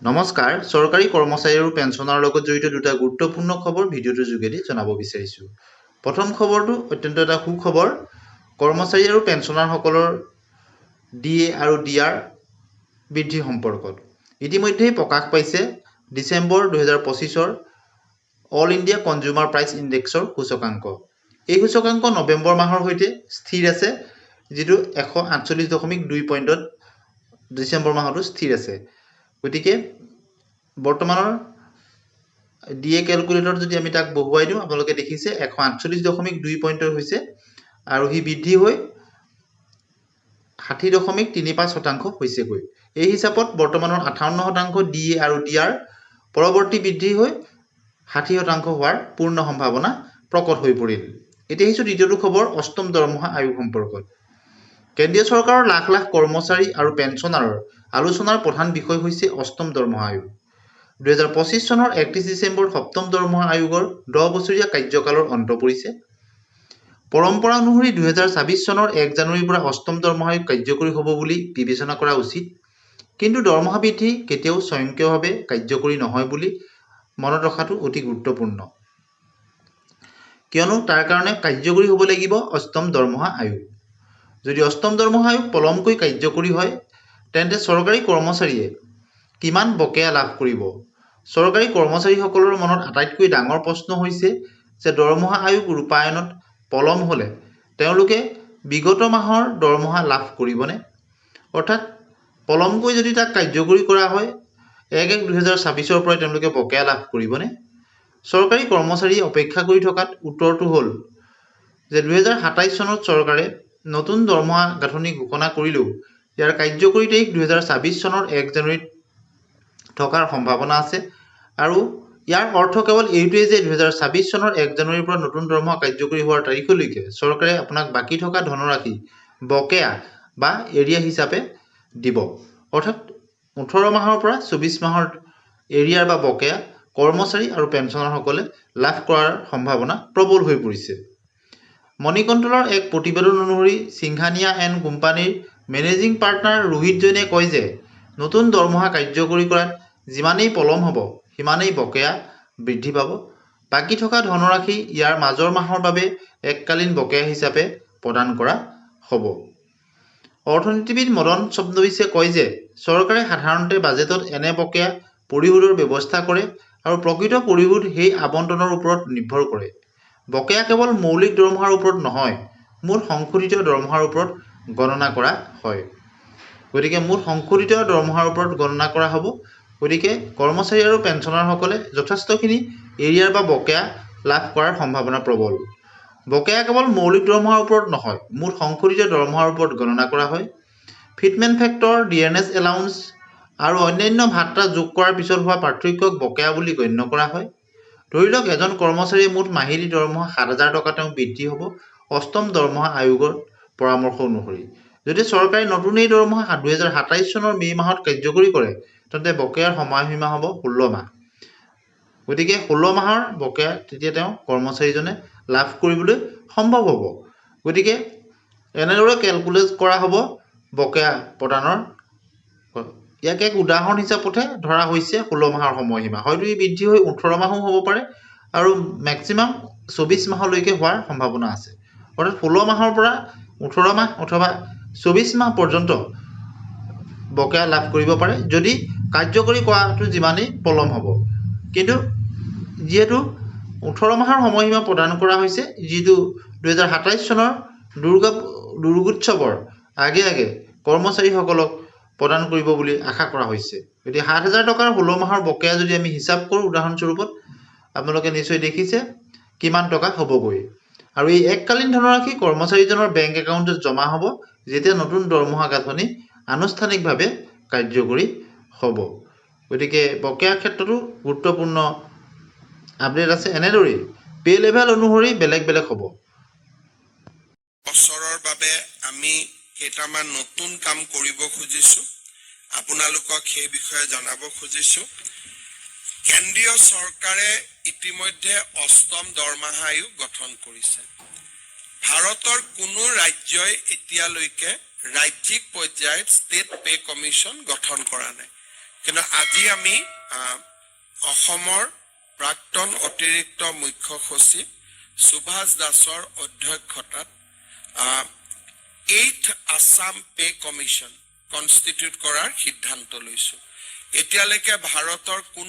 নমস্কাৰ, চৰকাৰী কৰ্মচাৰী আৰু পেঞ্চনৰ লগত জড়িত দুটা গুৰুত্বপূৰ্ণ খবৰ ভিডিঅ'টোৰ যোগেদি জনাব বিচাৰিছোঁ। প্ৰথম খবৰটো অত্যন্ত এটা সুখবৰ। কৰ্মচাৰী আৰু পেঞ্চনাৰসকলৰ DA আৰু DR বৃদ্ধি সম্পৰ্কত ইতিমধ্যেই প্ৰকাশ পাইছে ডিচেম্বৰ 2025-ৰ অল ইণ্ডিয়া কনজিউমাৰ প্ৰাইচ ইণ্ডেক্সৰ সূচকাংক। এই সূচকাংক নৱেম্বৰ মাহৰ সৈতে স্থিৰ আছে, যিটো 148.2 পইণ্টত ডিচেম্বৰ মাহতো স্থিৰ আছে। গতিকে বৰ্তমানৰ DA কেলকুলেটৰ যদি আমি তাক বহুৱাই দিওঁ, আপোনালোকে দেখিছে 148.2 পইণ্টৰ হৈছে আৰু সি বৃদ্ধি হৈ 60.35% হৈছেগৈ। এই হিচাপত বৰ্তমানৰ 58% DA আৰু DR পৰৱৰ্তী বৃদ্ধি হৈ 60% হোৱাৰ পূৰ্ণ সম্ভাৱনা প্ৰকট হৈ পৰিল। এতিয়া আহিছোঁ দ্বিতীয়টো খবৰ, অষ্টম দৰমহা আয়োগ সম্পৰ্কত। কেন্দ্ৰীয় চৰকাৰৰ লাখ লাখ কৰ্মচাৰী আৰু পেঞ্চনাৰৰ আলোচনাৰ প্ৰধান বিষয় হৈছে অষ্টম দৰমহা আয়োগ। 2025 চনৰ 31 ডিচেম্বৰত সপ্তম দৰমহা আয়োগৰ 10 বছৰীয়া কাৰ্যকালৰ অন্ত পৰিছে। পৰম্পৰা অনুসৰি 2026 চনৰ 1 জানুৱাৰীৰ পৰা অষ্টম দৰমহা আয়োগ কাৰ্যকৰী হ'ব বুলি বিবেচনা কৰা উচিত। কিন্তু দৰমহা বৃদ্ধি কেতিয়াও স্বয়ংক্ৰিয়ভাৱে কাৰ্যকৰী নহয় বুলি মনত ৰখাটো অতি গুৰুত্বপূৰ্ণ, কিয়নো তাৰ কাৰণে কাৰ্যকৰী হ'ব লাগিব অষ্টম দৰমহা আয়োগ। যদি অষ্টম দৰমহা আয়োগ পলমকৈ কাৰ্যকৰী হয়, তেন্তে চৰকাৰী কৰ্মচাৰীয়ে কিমান বকেয়া লাভ কৰিব? চৰকাৰী কৰ্মচাৰীসকলৰ মনত আটাইতকৈ ডাঙৰ প্ৰশ্ন হৈছে যে দৰমহা আয়োগ ৰূপায়ণত পলম হ'লে তেওঁলোকে বিগত মাহৰ দৰমহা লাভ কৰিবনে? অৰ্থাৎ পলমকৈ যদি তাক কাৰ্যকৰী কৰা হয়, 1/1/2026-ৰ পৰাই তেওঁলোকে বকেয়া লাভ কৰিবনে? চৰকাৰী কৰ্মচাৰীয়ে অপেক্ষা কৰি থকাত উত্তৰটো হ'ল যে 2027 চনত চৰকাৰে নতুন দৰমহা গাঁথনি ঘোষণা কৰিলেও ইয়াৰ কাৰ্যকৰী তাৰিখ 2026 চনৰ 1 জানুৱাৰীত থকাৰ সম্ভাৱনা আছে। আৰু ইয়াৰ অৰ্থ কেৱল এইটোৱেই যে 2026 চনৰ 1 জানুৱাৰীৰ পৰা নতুন দৰমহা কাৰ্যকৰী হোৱাৰ তাৰিখলৈকে চৰকাৰে আপোনাক বাকী থকা ধনৰাশি বকেয়া বা এৰিয়া হিচাপে দিব। অৰ্থাৎ 18 মাহৰ পৰা 24 মাহৰ এৰিয়াৰ বা বকেয়া কৰ্মচাৰী আৰু পেঞ্চনাৰসকলে লাভ কৰাৰ সম্ভাৱনা প্ৰবল হৈ পৰিছে। মনি কণ্ট্ৰলৰ এক প্ৰতিবেদন অনুসৰি সিংঘানিয়া এণ্ড কোম্পানীৰ মেনেজিং পাৰ্টনাৰ ৰোহিত জৈনে কয় যে নতুন দৰমহা কাৰ্যকৰী কৰাত যিমানেই পলম হ'ব, সিমানেই বকেয়া বৃদ্ধি পাব। বাকী থকা ধনৰাশি ইয়াৰ মাজৰ মাহৰ বাবে এককালীন বকেয়া হিচাপে প্ৰদান কৰা হ'ব। অৰ্থনীতিবিদ মদন ছদ্মবিছে কয় যে চৰকাৰে সাধাৰণতে বাজেটত এনে বকেয়া পৰিশোধৰ ব্যৱস্থা কৰে আৰু প্ৰকৃত পৰিশোধ সেই আবণ্টনৰ ওপৰত নিৰ্ভৰ কৰে। বকেয়া কেৱল মৌলিক দৰমহাৰ ওপৰত নহয়, মুঠ সংশোধিত দৰমহাৰ ওপৰত গণনা কৰা হয়। গতিকে মুঠ সংশোধিত দৰমহাৰ ওপৰত গণনা কৰা হ'ব। গতিকে কৰ্মচাৰী আৰু পেঞ্চনাৰসকলে যথেষ্টখিনি এৰিয়াৰ বা বকেয়া লাভ কৰাৰ সম্ভাৱনা প্ৰবল। বকেয়া কেৱল মৌলিক দৰমহাৰ ওপৰত নহয়, মুঠ সংশোধিত দৰমহাৰ ওপৰত গণনা কৰা হয়। ফিটমেণ্ট ফেক্টৰ, ডিয়াৰনেছ এলাউন্স আৰু অন্যান্য ভাত্তা যোগ কৰাৰ পিছত হোৱা পাৰ্থক্যক বকেয়া বুলি গণ্য কৰা হয়। ধৰি লওক এজন কৰ্মচাৰীয়ে মুঠ মাহিলী দৰমহা 7,000 টকা তেওঁ বৃদ্ধি হ'ব অষ্টম দৰমহা আয়োগৰ পৰামৰ্শ অনুসৰি। যদি চৰকাৰে নতুন এই দৰমহা 2027 চনৰ মে' মাহত কাৰ্যকৰী কৰে, তেন্তে বকেয়াৰ সময়সীমা হ'ব 16 মাহ। গতিকে 16 মাহৰ বকেয়া তেতিয়া তেওঁ কৰ্মচাৰীজনে লাভ কৰিবলৈ সম্ভৱ হ'ব। গতিকে এনেদৰে কেলকুলেট কৰা হ'ব বকেয়া প্ৰদানৰ। ইয়াক এক উদাহৰণ হিচাপতহে ধৰা হৈছে 16 মাহৰ সময়সীমা। হয়তো ই বৃদ্ধি হৈ 18 মাহো হ'ব পাৰে আৰু মেক্সিমাম 24 মাহলৈকে হোৱাৰ সম্ভাৱনা আছে। অৰ্থাৎ 16 মাহৰ পৰা 18 মাহ অথবা 24 মাহ পৰ্যন্ত বকেয়া লাভ কৰিব পাৰে, যদি কাৰ্যকৰী কৰাটো যিমানেই পলম হ'ব। কিন্তু যিহেতু 18 মাহৰ সময়সীমা প্ৰদান কৰা হৈছে, যিটো 2027 চনৰ দুৰ্গোৎসৱৰ আগে আগে কৰ্মচাৰীসকলক প্ৰদান কৰিব বুলি আশা কৰা হৈছে। গতিকে 7,000 টকাৰ 16 মাহৰ বকেয়া যদি আমি হিচাপ কৰোঁ, উদাহৰণস্বৰূপত আপোনালোকে নিশ্চয় দেখিছে কিমান টকা হ'বগৈ। আৰু এই এককালীন ধনৰাশি কৰ্মচাৰীজনৰ বেংক একাউণ্টত জমা হ'ব যেতিয়া নতুন দৰমহা গাঁথনি আনুষ্ঠানিকভাৱে কাৰ্যকৰী হ'ব। গতিকে বকেয়াৰ ক্ষেত্ৰতো গুৰুত্বপূৰ্ণ আপডেট আছে। এনেদৰেই পে' লেভেল অনুসৰি বেলেগ বেলেগ হ'ব। বছৰৰ বাবে আমি কেইটামান নতুন কাম কৰিব খুজিছোঁ, আপোনালোকক সেই বিষয়ে জনাব খুজিছোঁ। কেন্দ্ৰীয় চৰকাৰে ইতিমধ্যে অষ্টম দৰমহা আয়োগ গঠন কৰিছে। ভাৰতৰ কোনো ৰাজ্যই এতিয়ালৈকে ৰাজ্যিক পৰ্যায়ত ষ্টেট পে' কমিশ্যন গঠন কৰা নাই। কিন্তু আজি আমি অসমৰ প্ৰাক্তন অতিৰিক্ত মুখ্য সচিব সুভাষ দাসৰ অধ্যক্ষতাত 8th Assam pay commission constitute কৰাৰ সিদ্ধান্ত লৈছো। এতিয়ালৈকে ভাৰতৰ কোনো